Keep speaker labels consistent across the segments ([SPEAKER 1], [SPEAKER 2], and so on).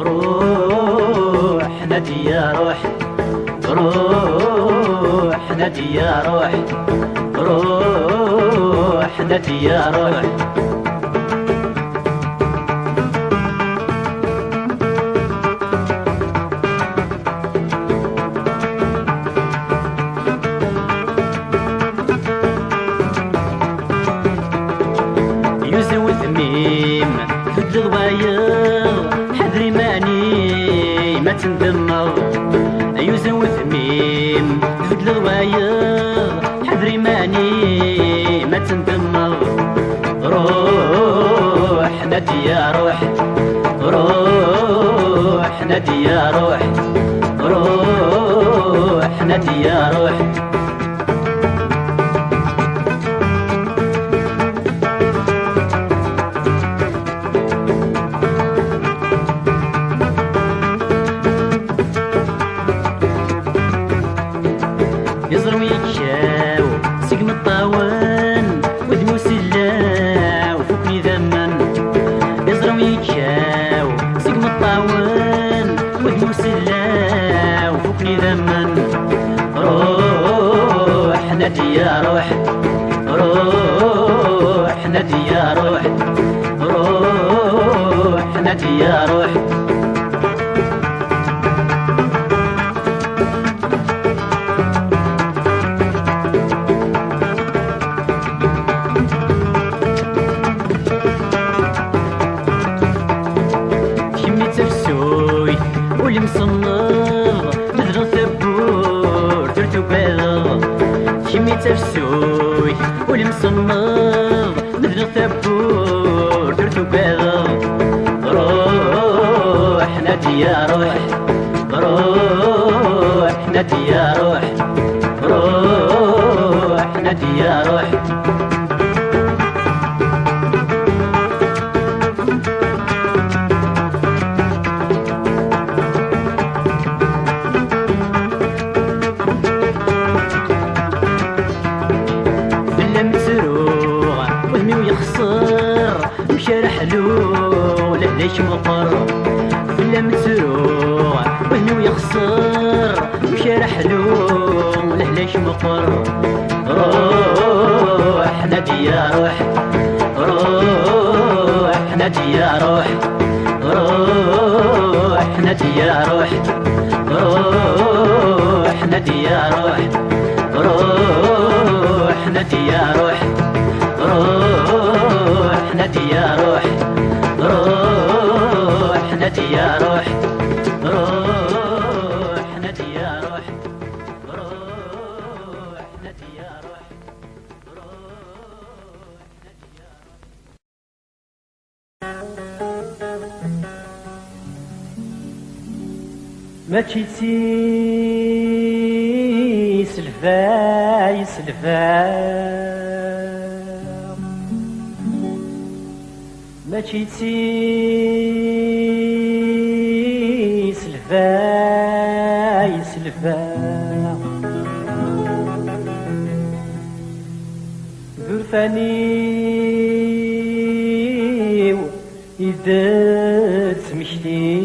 [SPEAKER 1] روح نادي يا روح، روح نادي يا روح، روح نادي يا روح. يوزن وثميم فد الضواير حذري ماني ما تندمر. يوزن وثميم فد الضواير حذري ماني ما تندمر. روح نادي يا روح، روح نادي يا روح، روح نادي يا روح. يزرو يكشاو سقم الطاون ودمو سلا وفوقني ذمن. يزرو يكشاو سقم الطاون ودمو سلا وفوقني ذمن. روح نادي يا روح، روح نادي يا روح، روح نادي يا روح. المصنر بدر ثبور درتو باغ. شمي تفسوي والمصنر بدر ثبور درتو باغ. روح نادي يا روح، روح نادي يا روح، روح نادي يا روح. مشارحلو ليش مقر فلا متروع وهنو يخسر. مشارحلو ليش مقر. روح نادي يا روح، روح نادي يا روح، روح نادي يا روح، روح نادي يا روح، روح نادي يا روح، روح نادي يا روح، روح نادي يا روح، روح نادي يا روح، روح نادي يا روح، روح نادي يا روح. ما تشيتي سلفاي سلفاي ما تشيتي سلفاي سلفاي ذرفاني إذا سمشتي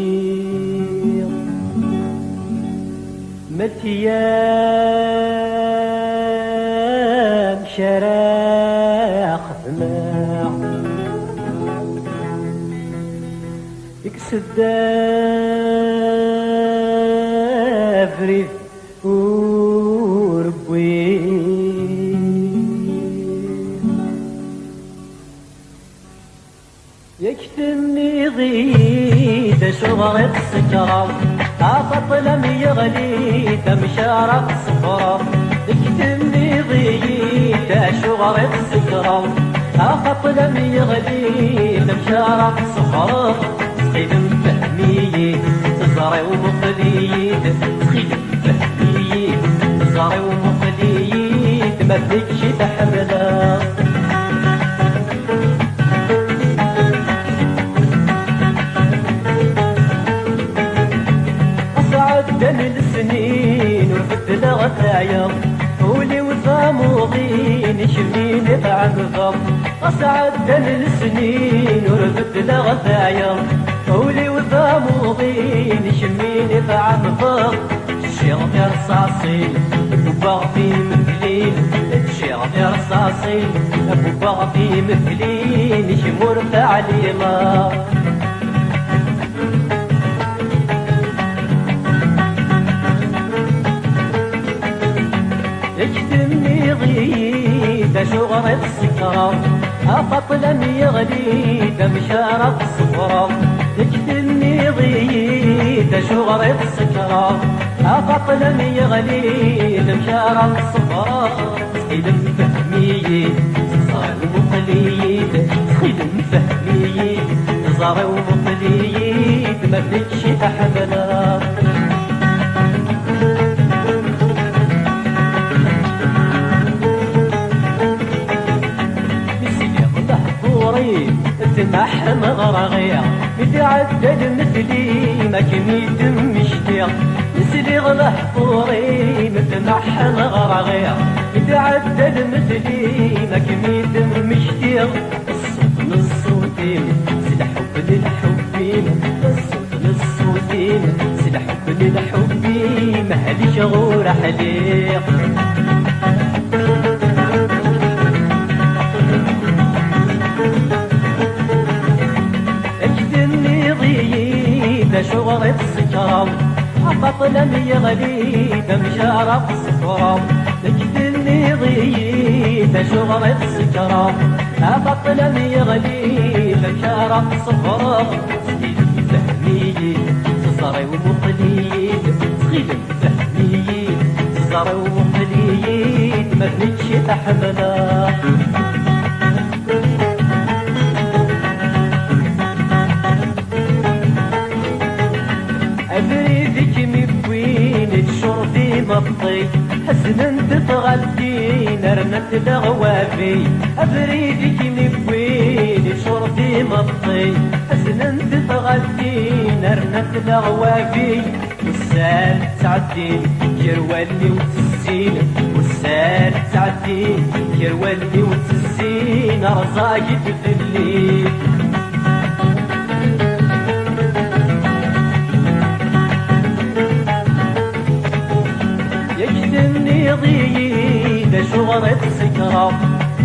[SPEAKER 1] متيام شراخ ذماع يكسد فريد وربوي يكتمني ضيد شغرة سكرة عطط لم يغلي تمشارة صفرة. يكتمني ضيد شغرة سكرة عطط لم يغلي تمشارة صفرة. تخيل فهمية تزرع ومقليد، تخيل فهمية تزرع ومقليد ما فيكش تحملها. عنفر أسعد من السنين وربت لغثايا قولي وثاموضين شميني في عنفر الشيغ رصاصين وبغطي مثلين الشيغ رصاصين وبغطي مثلين شمور تعليما اجتمني غيد شغر السكرة أفط لم يغلي دم شارب الصفرة اجتمني غيد شغر السكرة أفط لم يغلي دم شارب الصفرة سخيل فهمي صار ومقليد سخيل فهمي صار ومقليد ما فيكش أحبنا تنحن غرغير يتعدل مثلي ما كميت مشتير نسلي غله حضوري متنحن غرغير يتعدل مثلي ما كميت مشتير الصوت للصوتين سل حب للحبين الصوت للصوتين سل حب للحبين مهلي شغور حليق شغر السكرة أفط لم يغلي دم شارب الصفرة تجدني ضيد شغر السكرة أفط لم يغلي دم شارب الصفرة سخيل فهمي صزري ومقليد سخيل فهمي صزري ومقليد ما فيكش تحمله مطي حسنا تتغدين رنت لغوافي أبريدك مبوين شرطي مطي حسنا تتغدين رنت لغوافي والسال تعدين يروالي وتسين والسال تعدين يروالي وتسين رزاقي تدلي ضيد شغر السكرة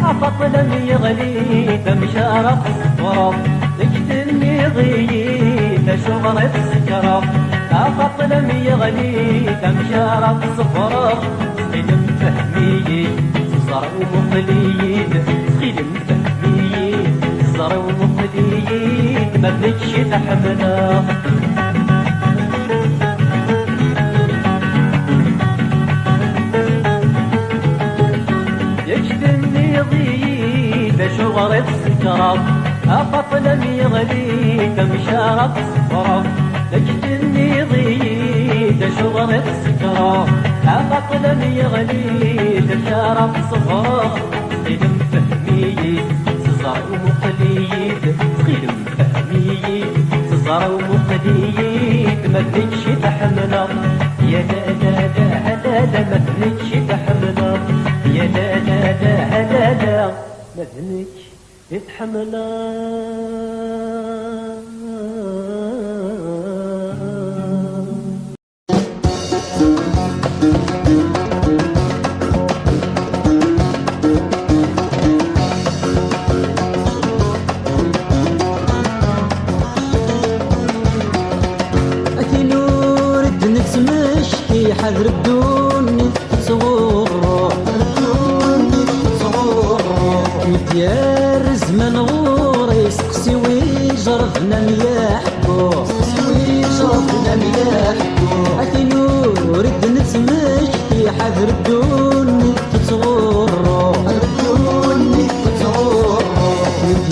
[SPEAKER 1] أفط لم يغلي دم شارب الصفرة تجتني ضيد شغر السكرة أفط لم يغلي دم شارب الصفرة سخيل فهمي صزر ومقليد سخيل فهمي صزر ومقليد ما فيكش تحمله شغر السكرة أفط لم يغلي دم شارب الصفرة تجتني ضيد شغر السكرة أفط لم يغلي دم شارب الصفرة سخيل فهمي صزر ومقليد سخيل فهمي صزر ومقليد ما فيكش تحمله يا لا لا لا لا لا ما فيكش تحمله يا لا لا لا لا لا ما فيكش تتحمله
[SPEAKER 2] أكي نور الدنيا مشكي حذر الدنيا صغور ديال زمان غوري سقسي ويجرفنا مياحكو أكي نور الدنيا مشكي حذر الدنيا تصغرو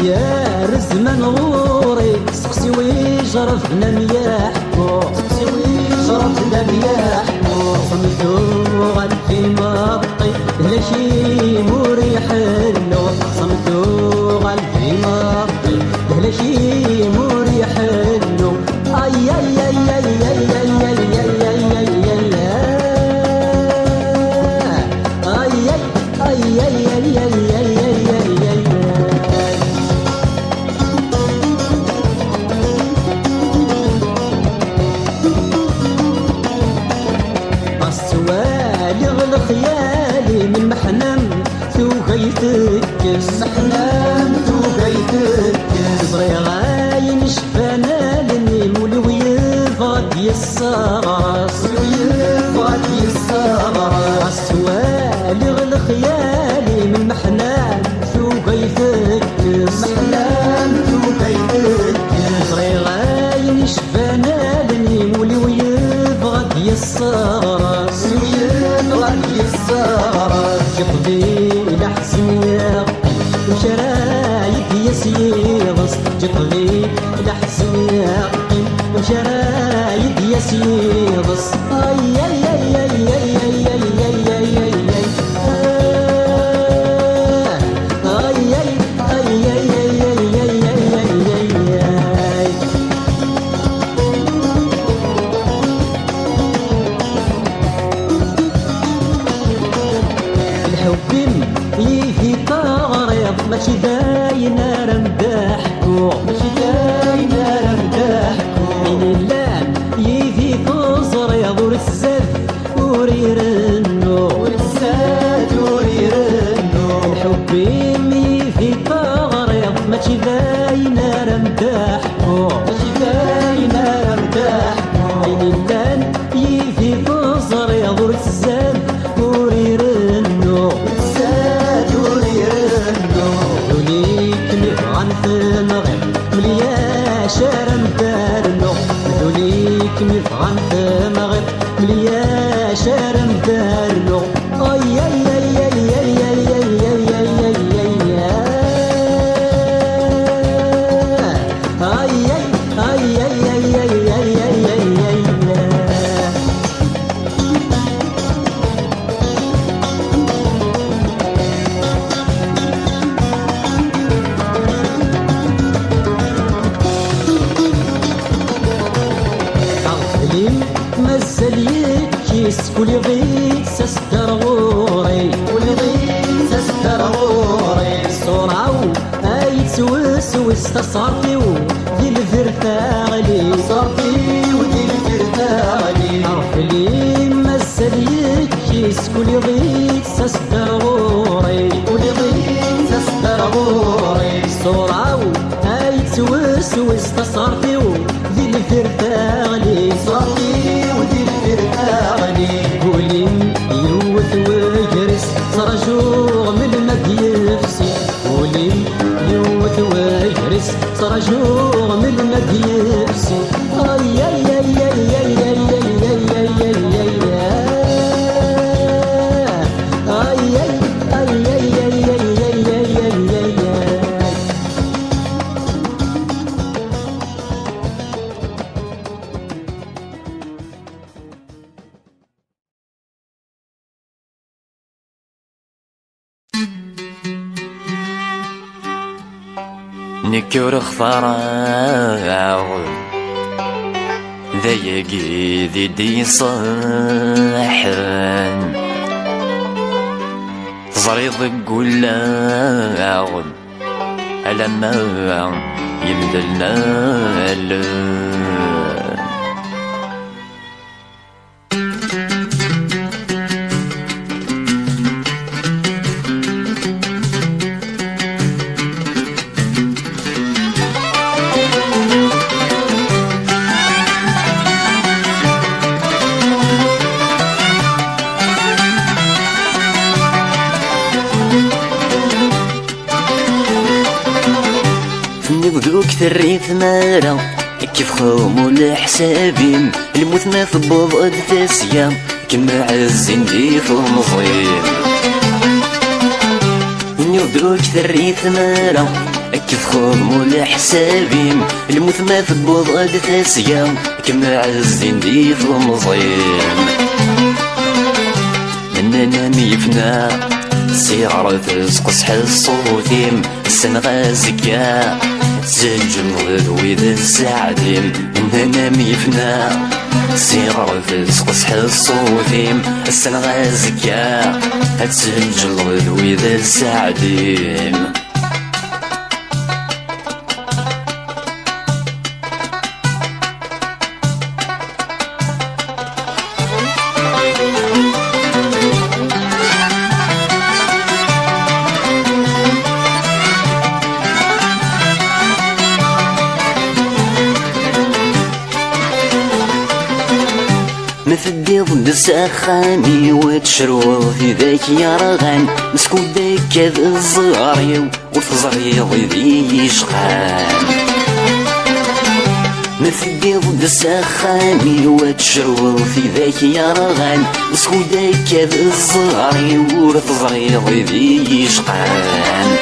[SPEAKER 2] ديال زمان غوري سقسي ويجرفنا مياحكو صمتو غالفي مطي بلا شي مريح له صمتو غالفي مطي بلا شي مريح له اي اي اي اي اي اي اي اي اي اي اي اي يصغرس ويبغى يصغرس والغ الخيالي من محنان شو قيفكس محنان شو قيفكس غاين شفانا لني ويبغى يصغرس ويبغى يصغرس جقبي لحسن يقي وشرايك يسيغص جقبي لحسن يقي وشرايك يسيغص اي اي اي اي اي اي اي اي اي ماشي داينا رمداحكو ماشي داينا رمداحكو من اللام يفي فوزر يضور السد وريرنو والسد وريرنو الحب يفي فغر ماشي داينا رمداحكو ماشي داينا رمداحكو من اللام يفي فوزر يضور السد وريرنو والسد وريرنو ثمغم مليا شارم دارنو ذوليك مفعن ثمغم مليا شارم دارنو اي اي اي اي اي اي اي اي اي كل ضيق سسترغوري كل ضيق سسترغوري صورعو اي تسوس واستصرتي ودي الفرتاغلي صرتي ودي الفرتاغلي عرف لي مسل يكيس كل ضيق سسترغوري كل ضيق سسترغوري صورعو اي تسوس واستصرتي ودي الفرتاغلي صرتي ودي الفرتاغلي قولين يوث ويجرس صرجوغ من المديفسي قولين يوث ويجرس صرجوغ من المديفسي اي اي اي اي اي اي اي اي اي
[SPEAKER 3] نكور خفراغ ذايقي ذي دي صاحن زريض قولاغ ألما يمدلنا
[SPEAKER 4] نبدوك ثريث مارا كيف خومو لحسابين الموت ما في بوض تاسيا كما عزين دي في مصير نبدوك ثريث مارا كيف خومو لحسابين الموت ما في بوض تاسيا كما عزين دي في مصير مننا ميفنا سيارة تسقس حصوتيم السنغازكا تسجل وذ السعدين مننا ميفنا سيارة تسقس حصوتيم السنغازكا تسجل وذ السعدين مفديض دساخاني وتشروض في ذاك يرغان مسكو داك هذا الزغريو وتزريض ذي يشغان مفديض دساخاني وتشروض في ذاك يرغان مسكو داك هذا الزغريو وتزريض ذي يشغان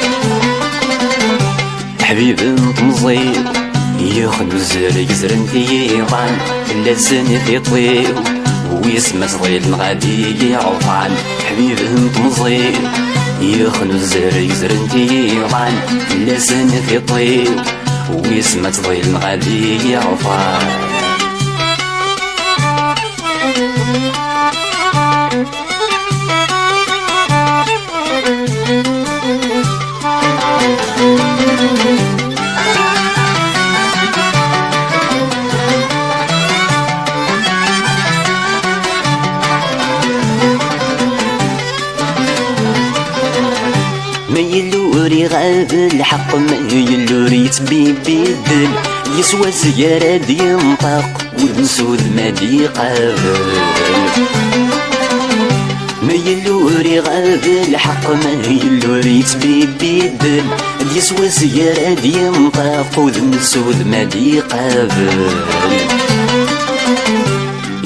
[SPEAKER 4] حبيب مزيض يخنو الزرق زرن ثيران لا سنة طيو ويسمى صغير غادي يعطان حبيب مزيض يخنو الزرق زرن ثيران لا سنة طيو ويسمى صغير غادي يعطان يلوري غاب الحق ما يلوري تبيبي الدل يسوى سيارة ينطق والمسود ما دي قابل ما يلوري غاب الحق ما يلوري تبيبي الدل يسوى سيارة ينطق والمسود ما دي قابل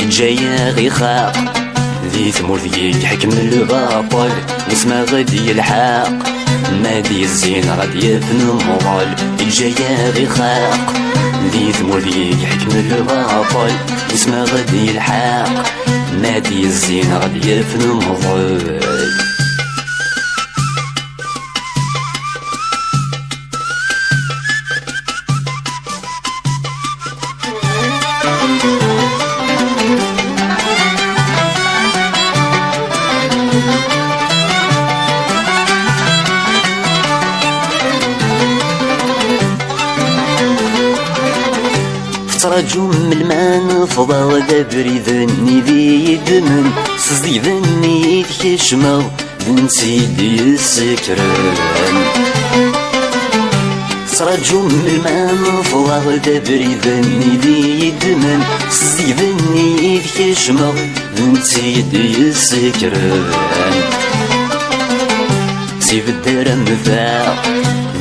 [SPEAKER 4] جايا غي خاق ذي ثمور يحكم الباطل واسمه غادي يلحق نادي الزين غادي يفن الموال الجاية غي خاق ذي ثمور يحكم الباطل واسمه غادي يلحق نادي الزين غادي يفن الموال رجوم الماء فضا دبري ذني ذي يدمن صدي ذني يتكشمغ ذن سيدي السكران رجوم الماء فضا دبري ذني ذي يدمن صدي ذني يتكشمغ ذن سيدي السكران سيف الدار مفاق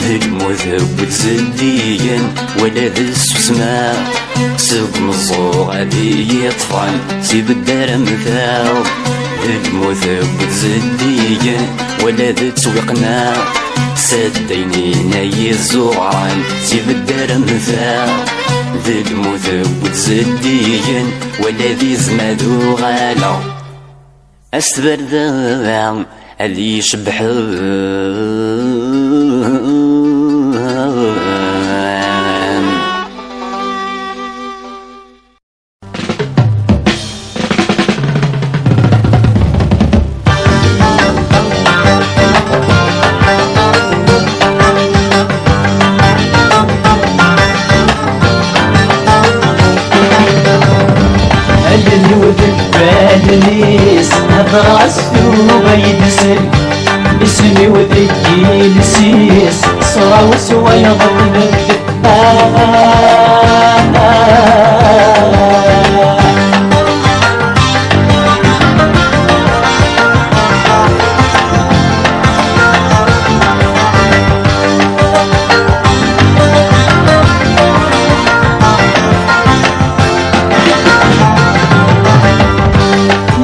[SPEAKER 4] ذي المذوب زديا ولا ذي السسماء سب مزو غادي يطفن سيب الدار مثاو ذي المذوب زديا ولا ذي تسويقنا سدينينا يزوعان سيب الدار مثاو ذي المذوب زديا ولا ذي زمادو غالا استبر ذا اللي يشبحون
[SPEAKER 1] اسمي وذكي لسيس صرا وسوى يضرب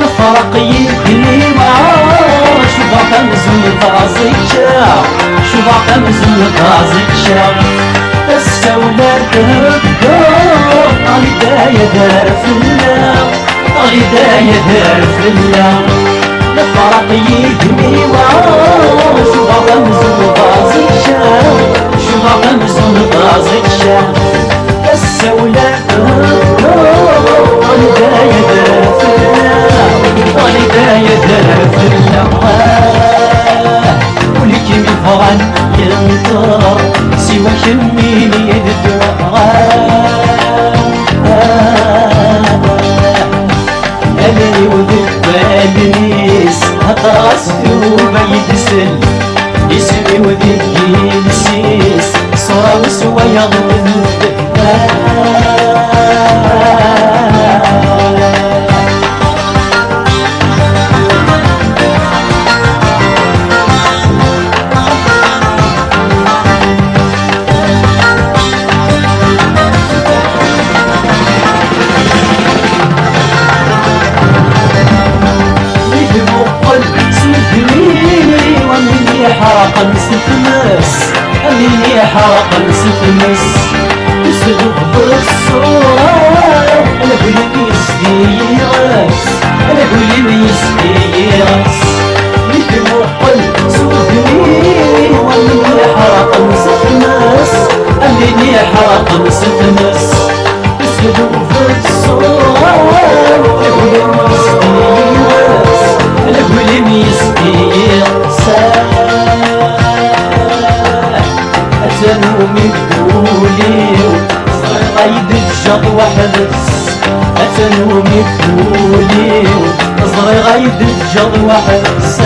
[SPEAKER 1] نفرق يدي شوفا خمزن طازق شاق السولار تهدو غدا يدار في الله غدا يدار في الله الفرق يدمي شوفا خمزن طازق شاق شوفا خمزن طازق شاق السولار تهدو غدا يدار في الله غدا يدار في الله ولكن يفغن ينطر سوى كمين ألي وذب النيس هطرس وما يدسل اسمي وذب يلسيس صرا وسوى يغضب حرق نستمس يسلب بالصورة أنا قولي ميسديرس أنا قولي ميسديرس يدمو قل سودني وأني حرق نستمس أني حرق نستمس يسلب بالصورة أنا قولي ميسديرس أنا قولي ميسديرس أتنومي بقوليو صغير غايد الجر وحدس أتنومي بقوليو صغير غايد الجر وحدس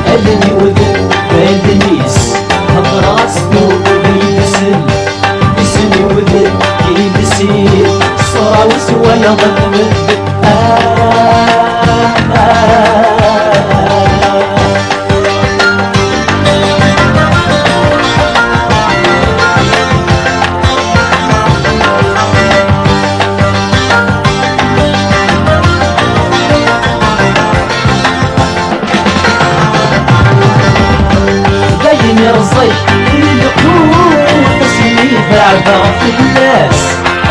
[SPEAKER 1] أدني وذن بالدنيس هضر راسكو بيدسل اسمي وذن يدسيل صرا وسوى يضل مدد رزيك القوت اسمي بعدا في الناس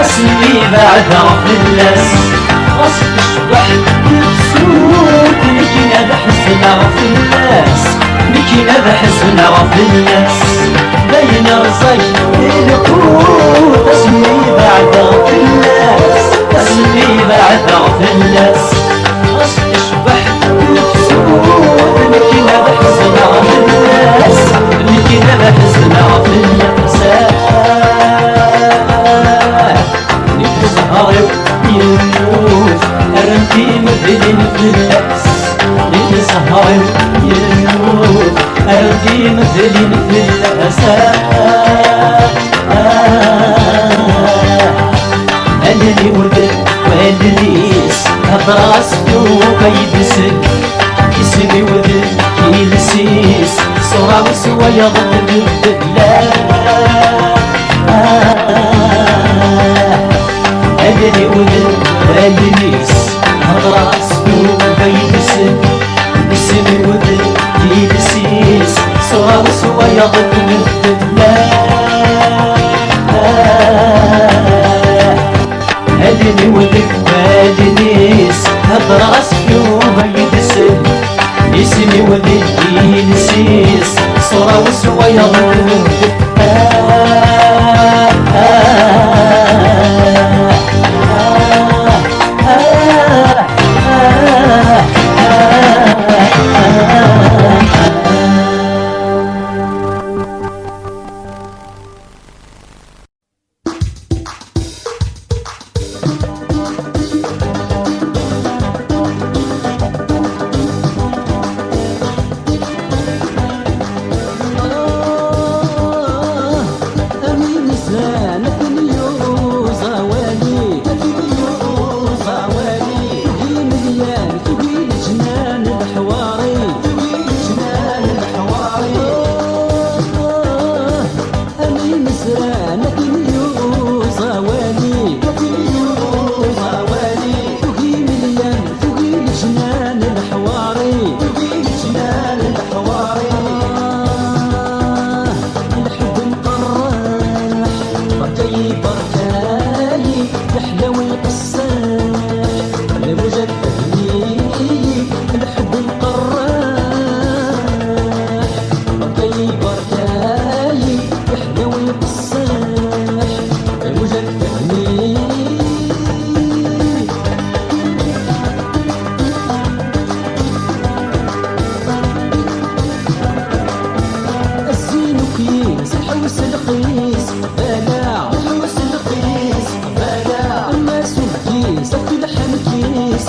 [SPEAKER 1] اسمي بعدا في الناس غصب الشبح يبسوط لكن هذا حزنا في الناس لكن هذا حزنا في الناس باين رزيك القوت اسمي بعدا في الناس اسمي بعدا في الناس غصب الشبح يبسوط لكن هذا حزنا في الناس لكن هذا حزنا في المأساة نتسهر يموت أرنتي مدلين في الأس نتسهر يموت أرنتي مدلين في الأساة أنني ولد والدنيس أبراسكو كيدسل اسمي ولد كيلسيس صورة وسوى يضل بالدلال أدني وذن والدنيس هضراسكو بيدسل اسمي وذن كيلسيس صورة وسوى يضل بالدلال أدني وذن والدنيس هضراسكو بيدسل اسمي وذن كيلسيس صورة وسوى يضل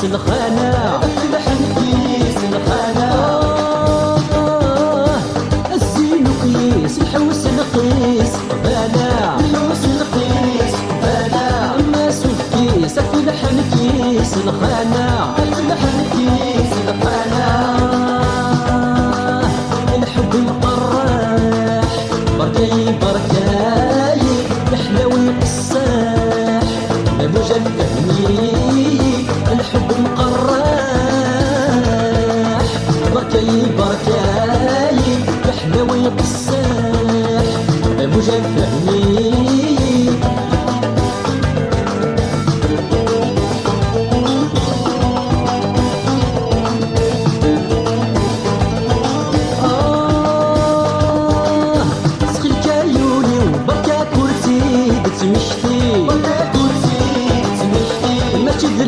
[SPEAKER 1] الخنا الحنكيس الخنا الزين قيس الحوس القيس بلا الحوس القيس بلا الناس الكيس الحنكيس الخنا الحنكيس الخنا الحب القراح بركي بركاي يحلوي الصاح مجد الحب مقرر
[SPEAKER 2] مجال فهمي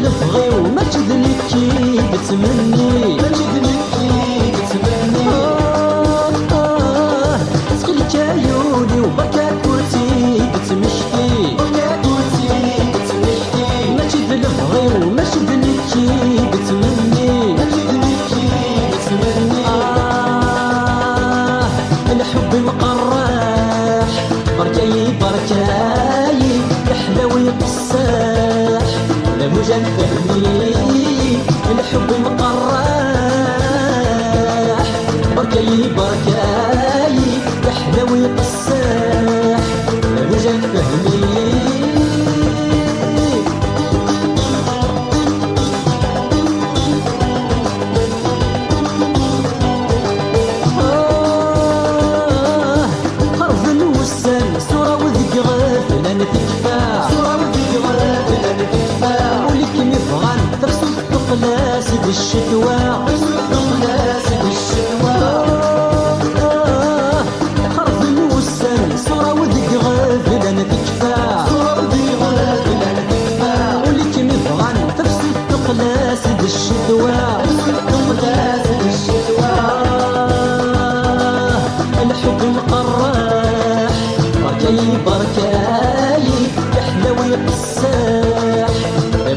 [SPEAKER 2] الفغي وما تدلكي بتمني ما تدلكي بتمني سخلك عيوني وبكا كورتي بتمشكي بكا كورتي بتمشكي ما تدلفغي وما تدلكي بتمني ما تدلكي بتمني الحب مقراح بركاي بركاي يحلى ويقساح مجال فهمي الحب مقراح بركاي بركاي يحلى ويقساح مجال فهمي خرف الوسام صورة وذك غافل أنا تكفى صورة وذك غافل أنا تكفى قلاسد الشتوى قلاسد الشتوى خرف الوسام صورة وذك غافل أنا تكفى صورة وذك غافل أنا تكفى ولك مفغن تفسد قلاسد الشتوى قلاسد الشتوى الحب مقراح بركاي بركاي يحلى ويقساح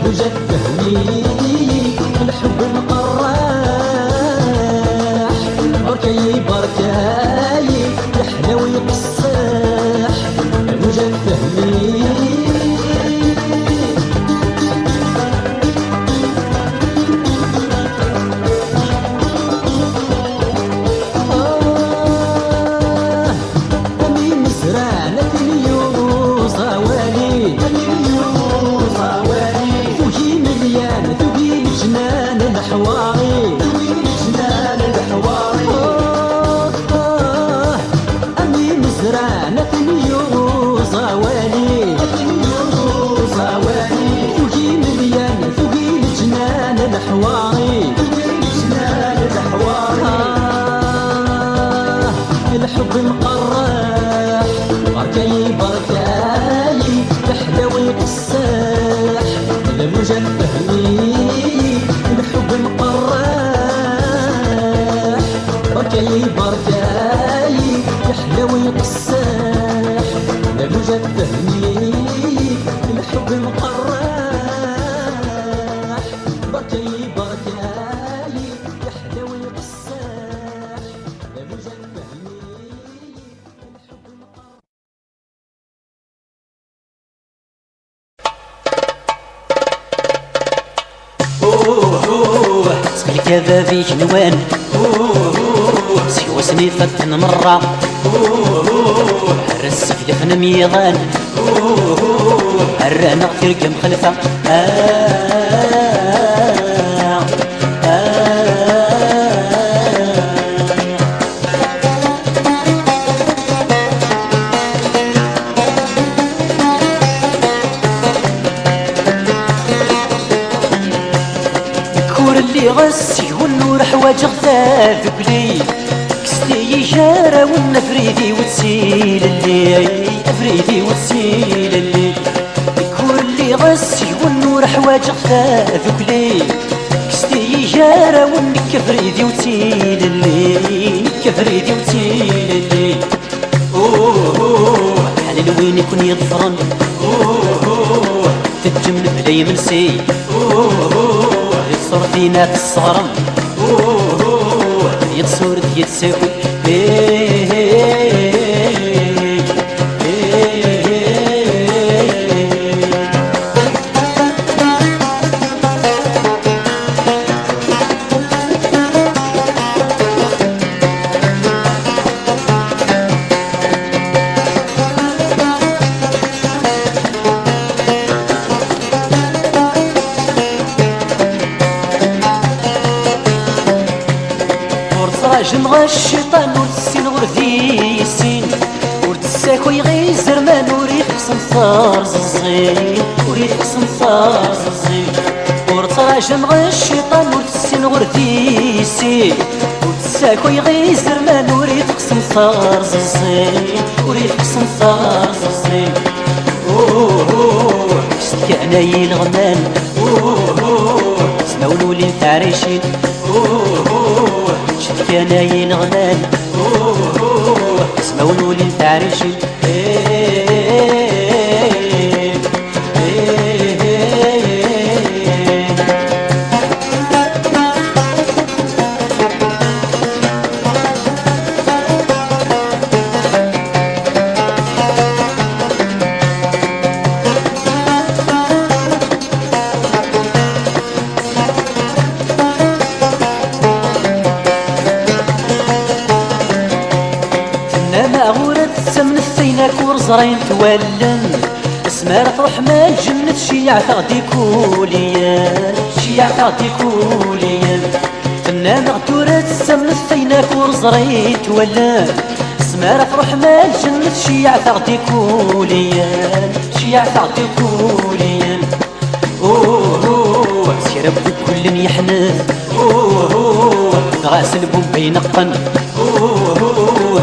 [SPEAKER 2] مجال فهمي الحب مقراح بركاي بركاي يحلى ويقساح مجال فهمي أمين مزرعنا في اليوم صوالي جنان الحواري جنان الحواري أمي مزرعنا في اليوم صوالي فوقي مليان فوقي جنان الحواري جنان الحواري الحب مقراح بركاي بركاي يحلى ويقساح المجال فهمي الحب مقراح بركاي بركاي يحلى ويقساح المجال فهمي الحب مقراح بركاي بركاي يحلى ويقساح المجال فهمي الحب مقراح
[SPEAKER 5] سقل كذابي جنوان سيوا سنيفة مرة الرس في دفن ميضان الرانا ترقم خلفة اللي غسي والنور حواج غثاث ذقلي كستي جارة والنفريدي وتسيل اللي افريدي وتسيل اللي كل اللي غسي والنور حواج غثاث ذقلي كستي جارة والنكفريدي وتسيل اللي نكفريدي وتسيل اللي حلال وين يكون يظفرن تتجمل بلاي منسي يتصور فينا في الصغرم يتصور يتساوي جمغ الشيطان ورتسين غردي السين ورتساكو يغير صار زين وريت صار زين ورتراجم غير الشيطان ورتسين غرديسي وتساكو يغي زرمان وريت صار زين وريت صار زين شتي عنايي الغمان سماولو لي التعريشين شتي عنايي الغمان سماولو لي التعريشين زرين تولن اسمار تروح ما الجنة شيع تغدي كوليا شيع تغدي كوليا فنان غدورة السمن الثينا كور زرين تولن اسمار تروح ما الجنة شيع تغدي كوليا شيع تغدي كوليا سير ربك كل يحنث غاسل بومبي نقن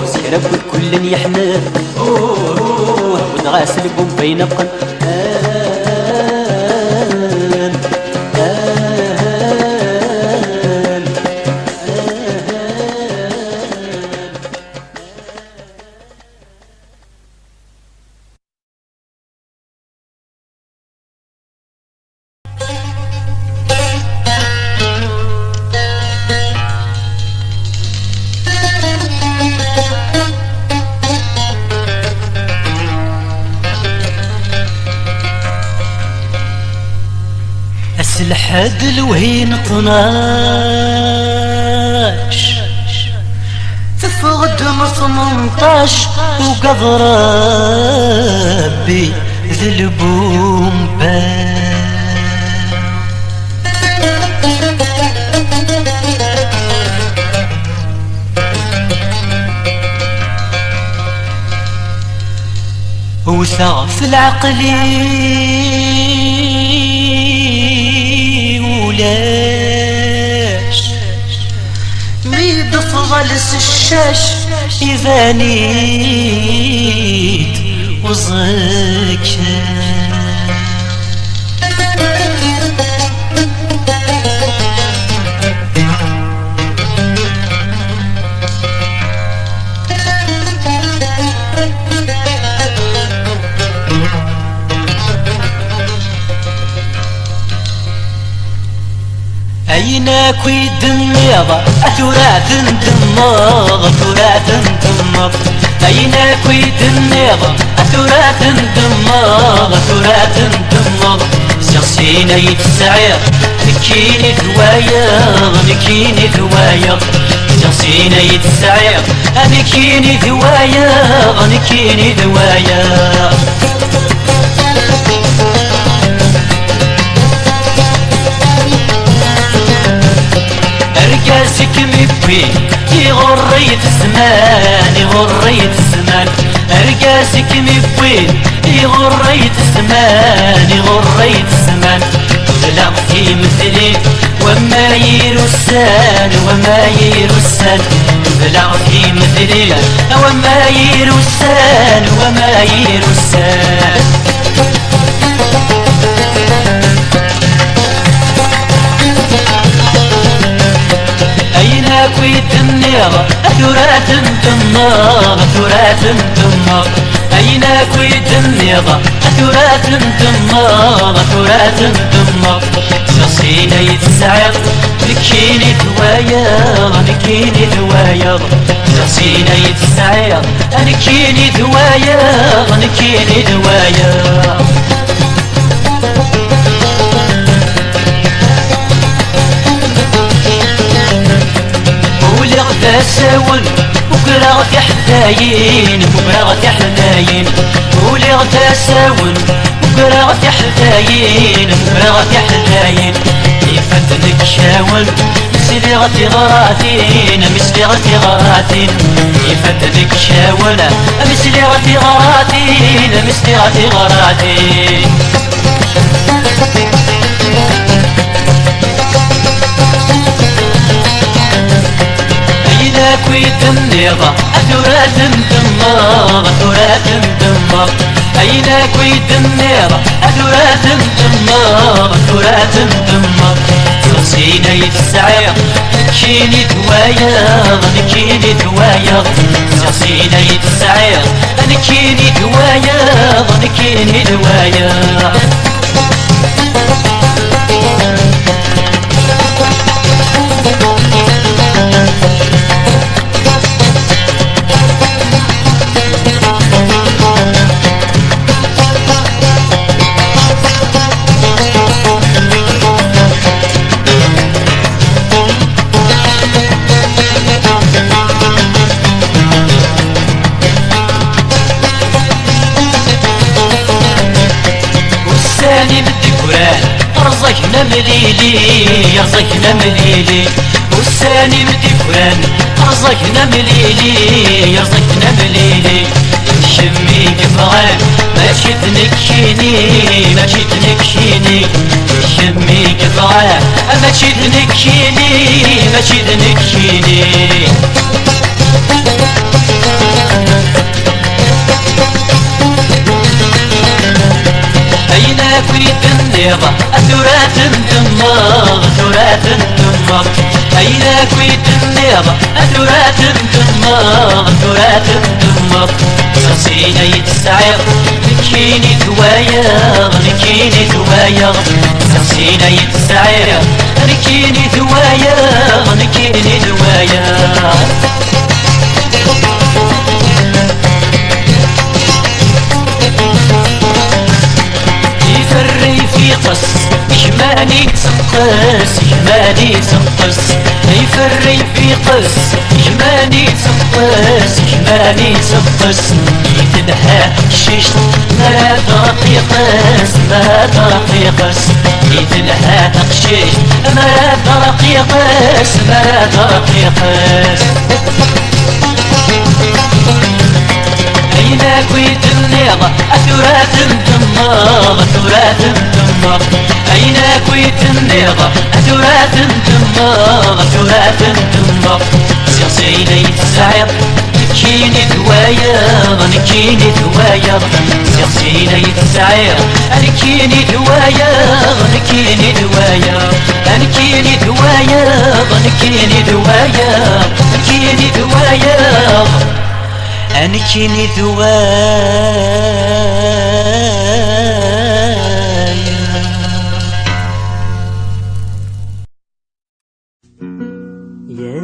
[SPEAKER 5] سير ربك كل يحنث ونغاسل بومبي نقن لحد الوهين 12 تفقدم 18 وقد ربي ذلبهم وثاف العقلي ولاش ميد فغلس الشاش إذا نيت وزكا أيناك ويدميض أثورات دماغ أثورات دماغ أيناك ويدميض أثورات دماغ أثورات دماغ شخصينا يتسعير نكيني ذوايا نكيني ذوايا شخصينا يتسعير نكيني ذوايا نكيني ذوايا رقاسك مبين يغريت الزمان يغريت الزمان رقاسك مبين يغريت الزمان يغريت الزمان لا في مثلي وما يرسان وما يرسان لا في مثلي وما يرسان وما يرسان أيناك ويدمير أثورات دماغ أثورات دماغ أيناك ويدمير أثورات دماغ أثورات دماغ شخصينا يتسعر نكيني ذوايا نكيني ذوايا شخصينا يتسعر نكيني ذوايا نكيني ذوايا ساون وقرا في حداين وقرا في حداين ولي غتساون وقرا في حداين وقرا في حداين يفتنك شاول مسلي غتي غراتين مسلي غتي غراتين يفتنك شاول مسلي غتي غراتين مسلي غتي غراتين أينك ويتنيضة أثورات مدمر أثورات مدمر أينك ويتنيضة أثورات مدمر أثورات مدمر صرصينا يتسعير نكيني دوايا نكيني دوايا صرصينا يتسعير نكيني دوايا نكيني دوايا رزقنا مليلي رزقنا مليلي والساني مدكران رزقنا مليلي رزقنا مليلي شمي قفغان ماشي تنكيني ماشي تنكيني شمي قفغان ماشي تنكيني ماشي تنكيني أينك ويتنيضة أثورات مدمر أثورات مدمر أينك ويتنيضة أثورات مدمر أثورات مدمر صرصينا يتسعير نكيني دوايا نكيني دوايا صرصينا يتسعير نكيني دوايا نكيني دوايا يفري في قص يجماني تسقس يجماني تسقس يفري في قص يجماني تسقس يجماني تسقس يتنهى شيش ما ترقيقس ما ترقيقس يتنهى تقشيش ما ترقيقس ما ترقيقس أينك ويتنيضة أثورات مدمر أثورات مدمر أينك ويتنيضة أثورات مدمر أثورات مدمر صرصينا يتسعير نكيني دوايا نكيني دوايا صرصينا يتسعير نكيني دوايا نكيني دوايا نكيني دوايا نكيني دوايا نكيني دوايا أنكيني دوايا
[SPEAKER 2] يا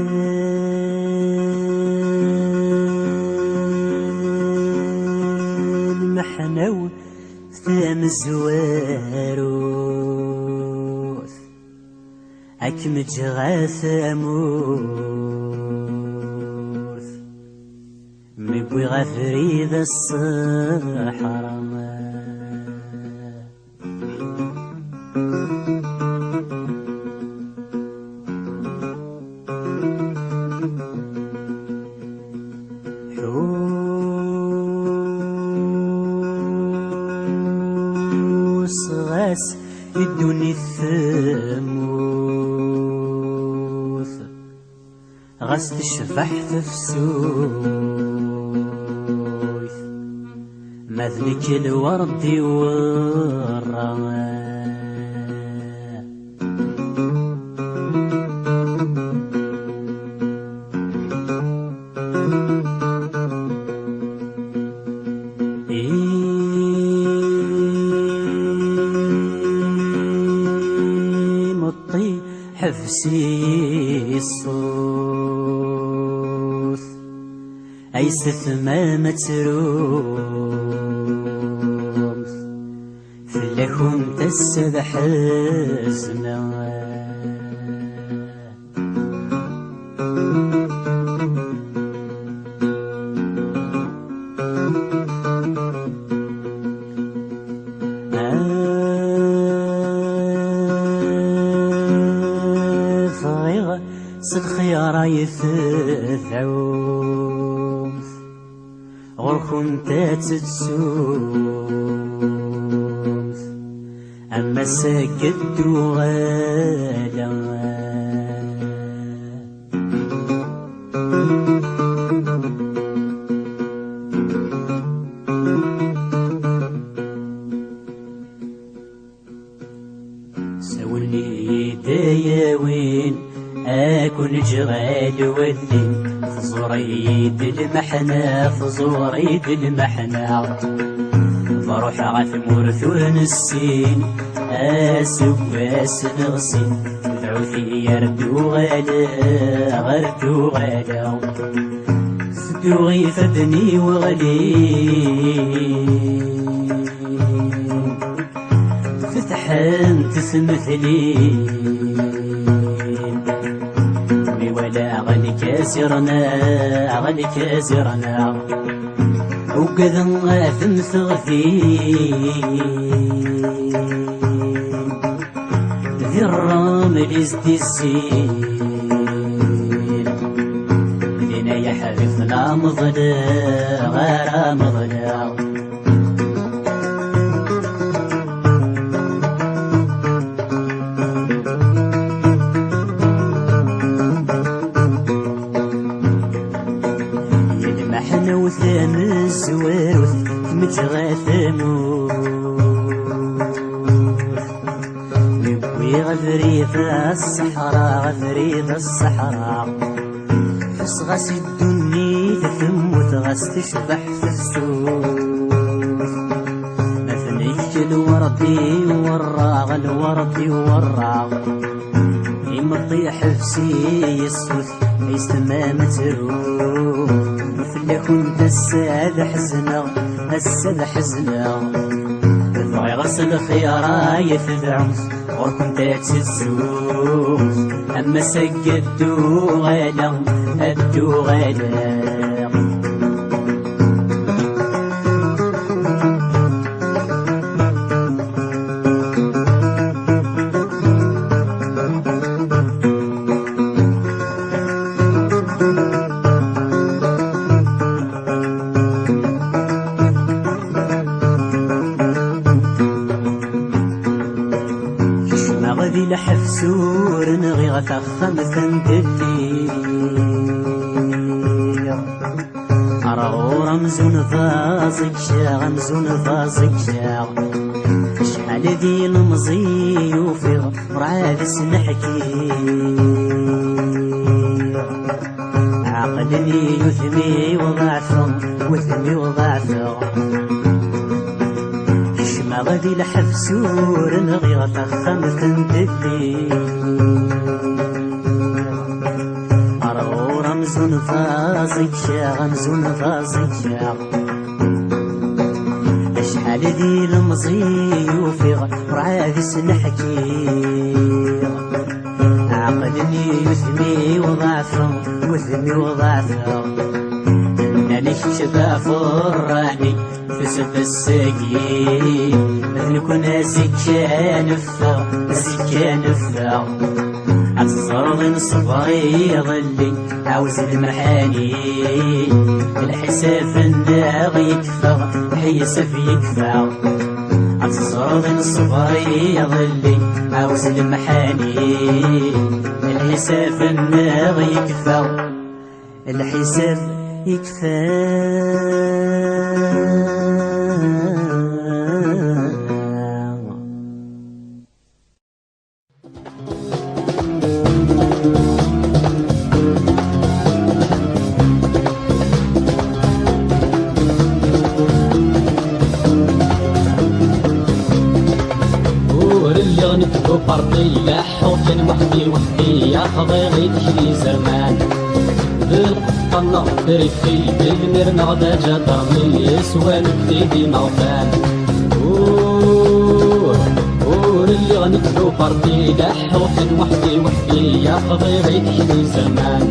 [SPEAKER 2] المحنو ثام الزواروث أكمل جغاث أموث مبوي غفريد الصحراء حوس غاس يدوني الثموث غاس تشبح تفسوث مذلك الورد والرماد مطي حفسي الصوث أيست ما متروث فلكم تسبح الزمان يثعوث غركم تتسوث أما سكت وغالا سولي داياوين أكون جغال واللي فزوريد المحنة فزوريد المحنة بروح غاف مرثون السين أسواس نغسين دعوتي يردو غالا غردو غالا سدوغي فدني وغلين فتحان تسمثلين ولا غني كاسرنا وكذا غاثم ثغثين ذي الرمل ازدسين لنا يا حبيبنا مضنا غير مضنا وثام الزواروث متغاثموث نبوي غفريض الصحراء غفريض الصحراء حس غاس الدني تثموث غاس تشبح في السوث مثنيك الوردي وراغ الوردي وراغ يمطيح في يسوث يستمام تروح كنت الساد حزنا بغي غسل خيارا يتدعوس غور كنت تتسوس أما سقدو غالا أدو غالا لحفسور نغي غثخم ثندلي أراغو رمزون فازق شاغ رمزون فازق شاغ شحال ذي المزي وفي رعادس نحكي عقلني يثمي وضعفه وثمي وضعفه ما غادي لحفسور نغي غتخم ثندلي أرغو رمزون فازق شاغ رمزون فازق شاغ أشحال ذي المزي وفي رعادس نحكي عقلني يثمي وضعفه وثمي وضعفه أنا شباب الراني فسد الساقي نكون زكان فا الزرد صبري ظلي عاوز المحاني الحساب الناغي يكفى حيسف يكفى الزرد صبري ظلي عاوز المحاني الحساب الناغي يكفى الحساب يكفى
[SPEAKER 6] نكتبو بارطي لا حوطين وحدي يا خضيغي تشري زرمان بالقطن بريفي بالمير نغدا جدرني يسوى نكتيدي مغفان اللي غنكتبو بارطي لا حوطين وحدي يا خضيغي تشري زرمان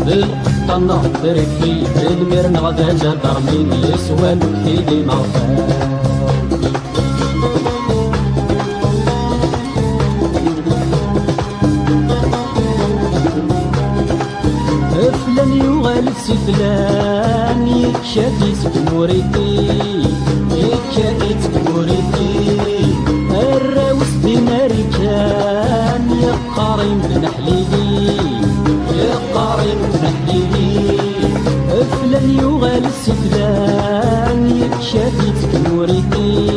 [SPEAKER 6] بالقطن بريفي بالمير نغدا جدرني يسوى نكتيدي مغفان السفلان يكشفي سكموريتي يكشفي سكموريتي الراوس بين رجال يا قارين بنحليلي يا قارين بنحليلي فلان يغال السفلان يكشفي سكموريتي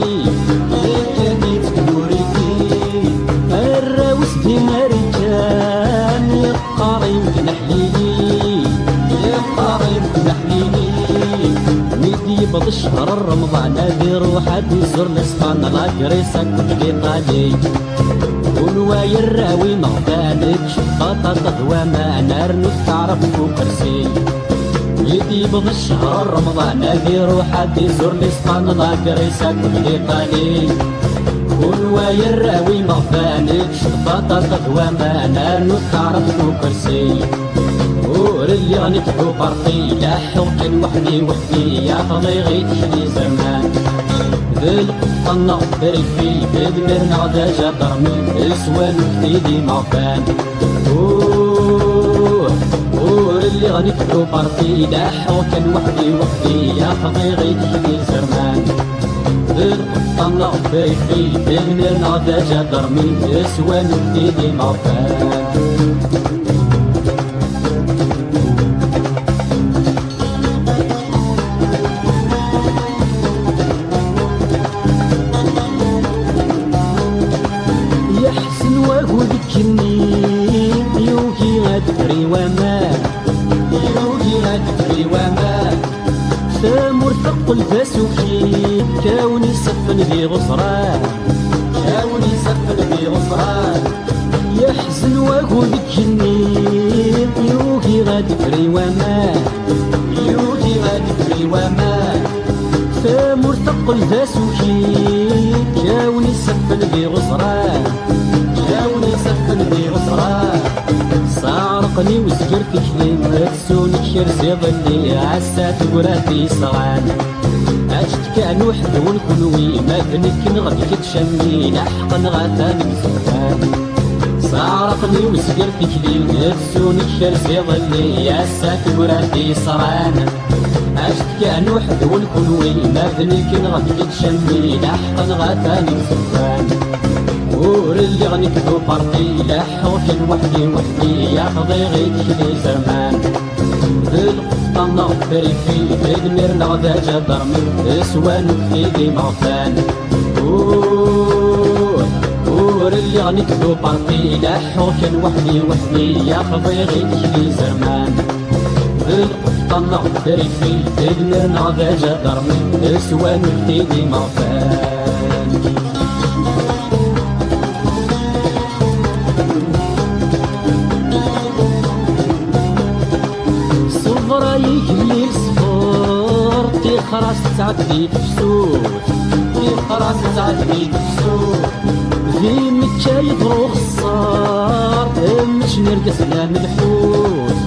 [SPEAKER 6] يكشفي سكموريتي الراوس بين رجال يا قارين بنحليلي يا قارين بنحليلي ميدي بض الشهر رمضان هذي روح هادي زر لسفان لاكريسا كتلي قالي ونوايا الراوي مغبانك شطاطا تضوى ما نار نستعرف وكرسي ميدي بض الشهر رمضان هذي روح هادي زر لسفان لاكريسا كتلي قالي ونوايا الراوي مغبانك شطاطا تضوى ما نار نستعرف وكرسي اللي غنكتبو بارطي لاحو كان وحدي يا فضي غيتحلي زمان بالقطن بريفي بدمرنا غدا جا درمي السوان وكتيدي معفان اللي غنكتبو بارطي لاحو كان وحدي يا فضي غيتحلي زمان بالقطن بريفي بدمرنا غدا جا درمي السوان وكتيدي معفان ثمر الفاسوكي كاوني سفن ذي غصران كاوني سفن ذي غصران يحزن واقو بالجنين يوكي غادفري ومان يوكي غادفري ومان ثمر الفاسوكي كاوني سفن ذي غصران كاوني سفن ذي غصران سارقني وسجرت كليم هكسوني كرزي ظلي عسات وراتي صغان عشت كان وحد ونكونوي ما بنك نغدي كتشمي لحقا غاثاني مسكان سارقني وسجرت كليم هكسوني كرزي ظلي عسات وراتي صغان عشت كان وحد ونكونوي ما بنك نغدي كتشمي لحقا غاثاني مسكان اللي غنكتبو بارطي لاحو كان وحدي يا خضي غيتحلي زمان بالقطن بريفي بدمرنا غدا جا درمي سوان وكتيدي مغفان اللي غنكتبو بارطي لاحو كان وحدي يا خضي غيتحلي زمان بالقطن بريفي بدمرنا غدا جا درمي سوان وكتيدي مغفان يجلي الصفور تيخرس تعدي تفسوس تيخرس تعدي تفسوس في متشا يضرو خصار مش نرقصنا من الحوس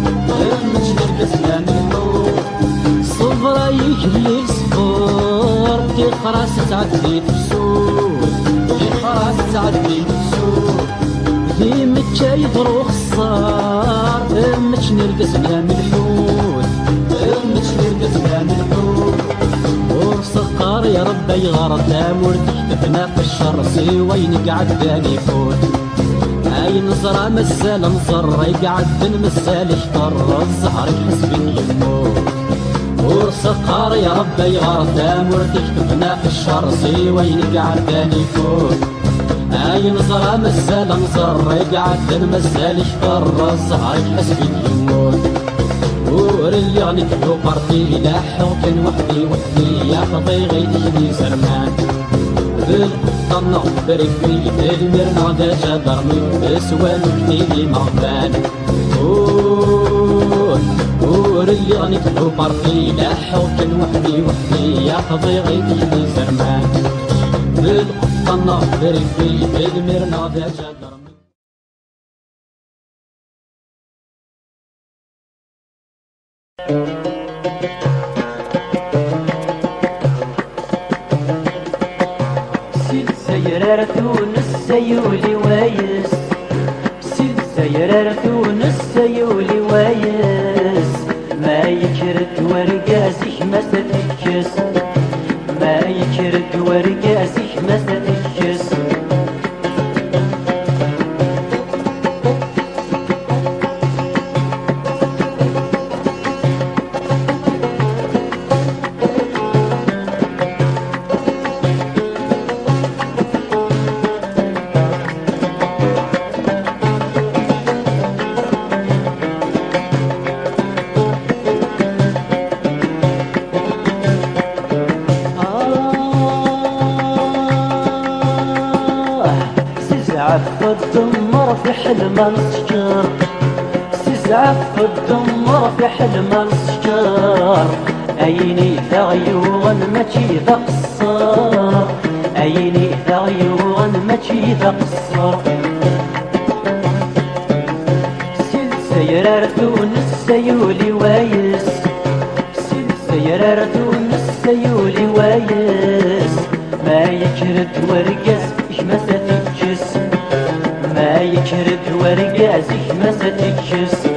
[SPEAKER 6] مش نرقصنا من الحوس صفرا يجلي الصفور تيخرس تعدي تفسوس تيخرس تعدي تفسوس في متشا يضرو خصار مش نرقصنا من الحوس مش نرقصنا من الحوس ورسقار يا ربي غارتنا مرتحتفنا في الشر سوين قعد داني فوت اي نظرة مسال نظر يقعد المسال يحتر الزهر يحسبني يموت ورسقار يا ربي غارتنا مرتحتفنا في الشر سوين قعد داني فوت اي نظرة مسال نظر يقعد المسال يحتر الزهر يحسبني يموت اللي غنكتبو بارطي لاحو كان وحدي يا خضي غيتحلي زرمان بالقطن بريفي بدمرنا غدا جا درمي سوان وكتيدي مغبان اللي غنكتبو بارطي لاحو كان وحدي يا خضي غيتحلي زرمان بالقطن بريفي بدمرنا غدا جا درمي
[SPEAKER 5] سيد سيرار تونس سيولي وايس سيد سيرار تونس سيولي وايس ما يكرد ورقاسك ما ستكس ما يكرد ورقاسك ما ستكس في الدمر في حلم السكر سزعف في الدمر في حلم السكر عيني ثغيوغا ماشي ذا قصر عيني ثغيوغا ماشي ذا قصر سيرارتون السيولي وايس سيرارتون السيولي وايس ما يكرد ورقاس إش ما ستكس ما يكرد ورقاس إش ما ستكس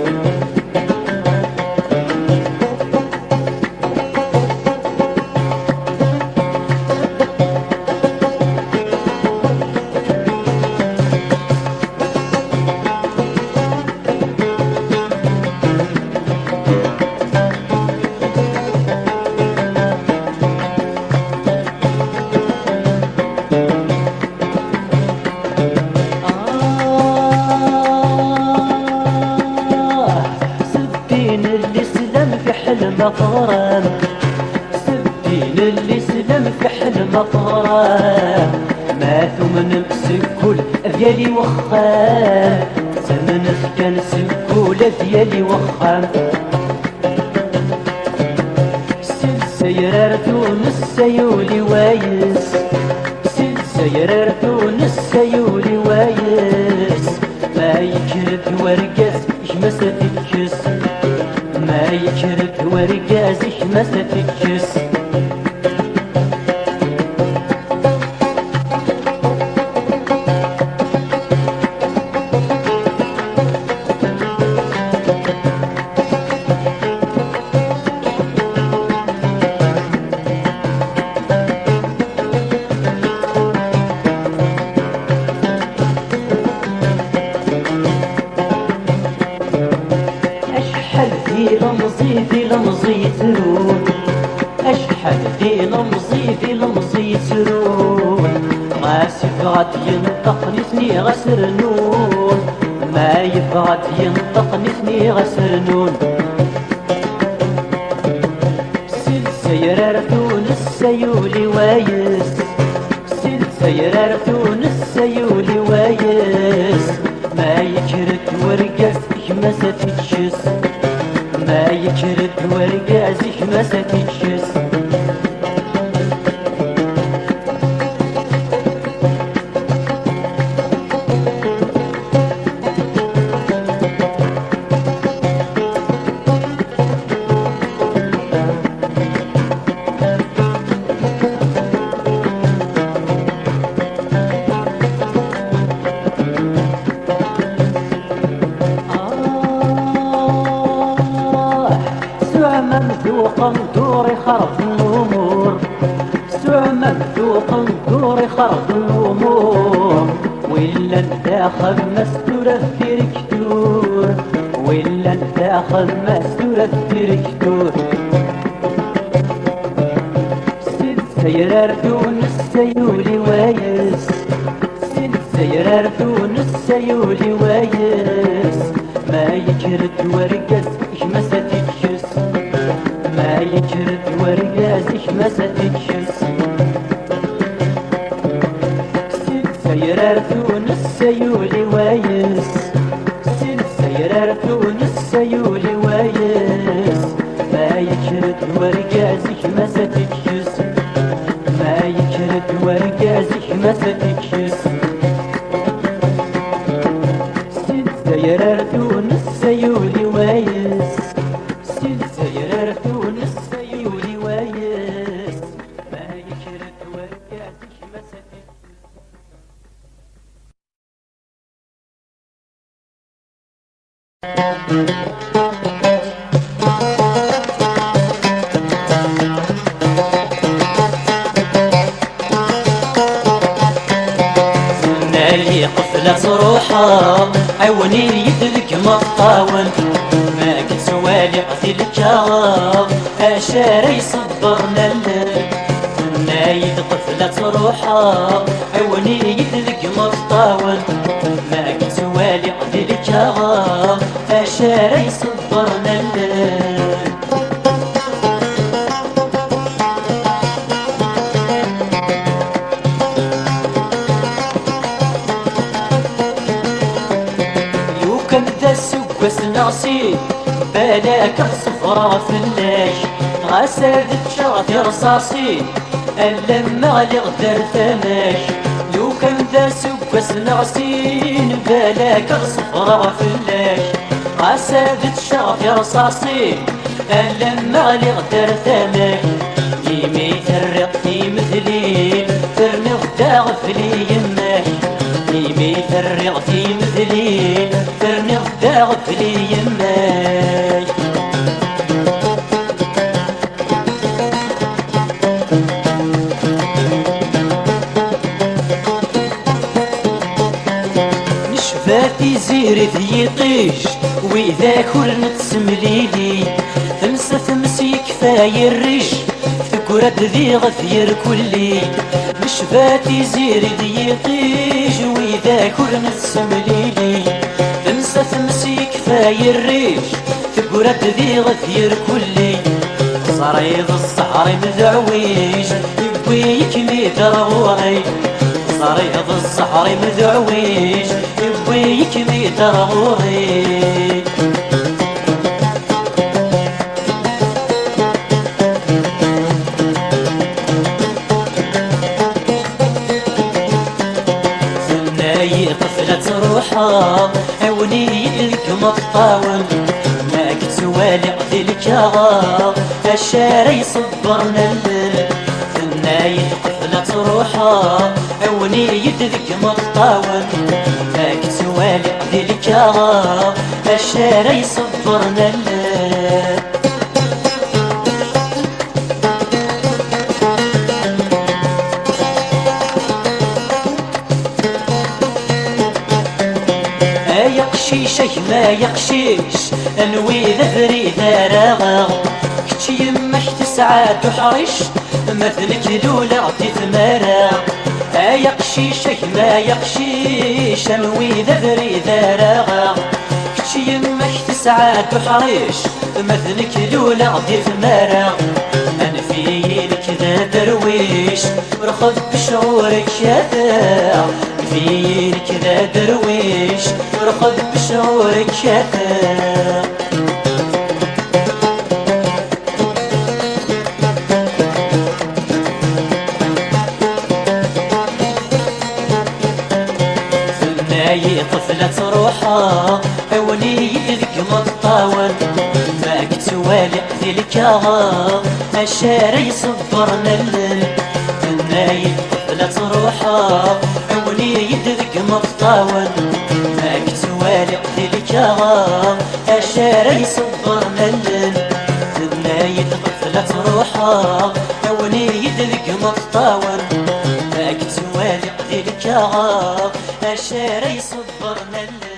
[SPEAKER 5] غرام سبين اللي سلم في حلم غرام ما ثمن بسكول ذيالي وخام زمن كان سكول ذيالي وخام سيرارتون السيولي وايس سيرارتون السيولي وايس ما يكرد ورقاس إش ما ستكس ما يكرد ورقاسك ما ستكس في لمزي ترون أشحال في لمزي ترون غاس يبغى ينطق نثني غسرنون ما يبغى ينطق نثني غسرنون سيرارتون السيولي وايس سيرارتون السيولي وايس ما يكرد ورقاس ما ستكس ما يكرد ورقاسك ما ستكس ممذوقا دوري خرب الأمور سوى ممذوقا دوري خرب الأمور ولا نداخل مستورة في ركتور ولا نداخل مستورة في ركتور سيرارتون السيولي وايس سيرارتون السيولي وايس ما يكرد ورقاس إش ما ستكس ما يكرد ورقاسك ما ستكس سيرارتون السيولي وايس سيرارتون السيولي وايس ما يكرد ورقاسك ما ستكس ما يكرد ورقاسك ما ستكس سيرارتون السيولي وايس سيرارتون السيولي وايس ما يكرد ورقاسك ما ستكس تسوالي قفلة روحها عوني يدلك مطاون ما كتسوالي قتلك اشاري صبرنا نايد قفلة روحها عوني يدلك مطاون ما كتسوالي قتلك اشاري صبرنا كندا سوس نعسي بلاك الصفرة فلاش غساد تشاطي رصاصي اللمع اللي غدر ثماش لو كندا سوس نعسي بلاك الصفرة فلاش غساد تشاطي رصاصي اللمع اللي غدر ثماش يمي ترق في مثلي ترني غدا غفلي يماش يمي ترق في مثلي ترني غدا غفلي يماش نشفاتي زيري ثيطيش وإذا كل نتسمليلي ثمسة ثمسي كفاية الريش ذكرت ذي غثير كلي نشفاتي زيري ثيطيش وإذا كل نتسمليلي ثمسة ثمسي كفاية الريش ذكرت ذي غثير كلي صريض الصحر مذعويش يبويك ميتر غوري صريض الصحر مذعويش يبويك ميتر غوري طفلة روحها عوني يدلك مطاون ما كتسوالي قتلك الشاري صبرنا ثناي طفلة روحها عوني يدلك مطاون ما كتسوالي قتلك الشاري صبرنا يقشيش ما يقشيش انوي ذري ذراغ كتش يمك تسعى تحرش مثلك لولا تتمارا يقشيش ما يقشيش انوي ذري ذراغ كتش يمك تسعى تحرش مثلك لولا تتمارا انا فيك ذا درويش رخذ بشعورك شافع فيك ذا درويش رخذ بشعورك شافع ثناي طفلة روحها عوني يدلك مطاون ما كتسوالي قتلك الشاري صبرنا ثناي طفلة روحها عوني يدلك مطاون ما كتسوالي قتلك الشاري صبرنا ثناي طفلة روحها عوني يدلك مطاون ما كتسوالي قتلك الشاري صبرنا